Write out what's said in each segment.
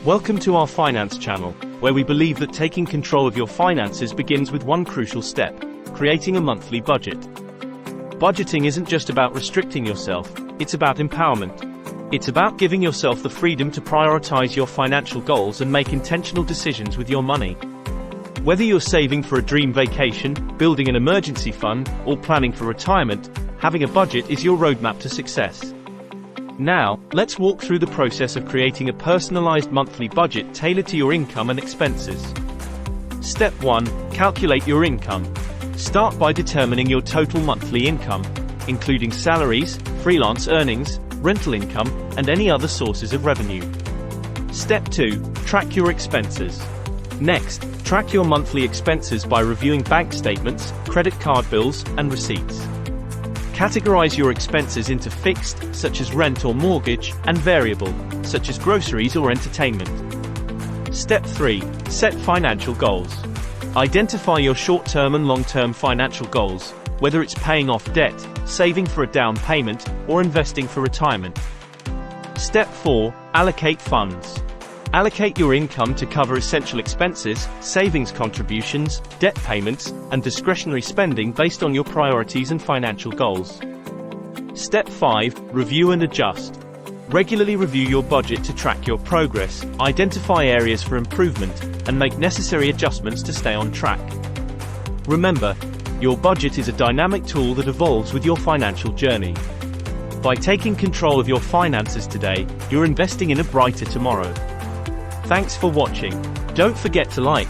Welcome to our finance channel, where we believe that taking control of your finances begins with one crucial step: creating a monthly budget. Budgeting isn't just about restricting yourself, it's about empowerment. It's about giving yourself the freedom to prioritize your financial goals and make intentional decisions with your money. Whether you're saving for a dream vacation, building an emergency fund, or planning for retirement, having a budget is your roadmap to success. Now, let's walk through the process of creating a personalized monthly budget tailored to your income and expenses. Step 1. Calculate your income. Start by determining your total monthly income, including salaries, freelance earnings, rental income, and any other sources of revenue. Step 2. Track your expenses. Next, track your monthly expenses by reviewing bank statements, credit card bills, and receipts. Categorize your expenses into fixed, such as rent or mortgage, and variable, such as groceries or entertainment. Step 3. Set financial goals. Identify your short-term and long-term financial goals, whether it's paying off debt, saving for a down payment, or investing for retirement. Step 4. Allocate funds. Allocate your income to cover essential expenses, savings contributions, debt payments, and discretionary spending based on your priorities and financial goals. Step 5. Review and adjust. Regularly review your budget to track your progress, identify areas for improvement, and make necessary adjustments to stay on track. Remember, your budget is a dynamic tool that evolves with your financial journey. By taking control of your finances today, you're investing in a brighter tomorrow. Thanks for watching. Don't forget to like,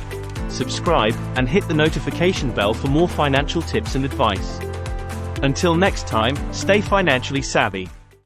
subscribe, and hit the notification bell for more financial tips and advice. Until next time, stay financially savvy.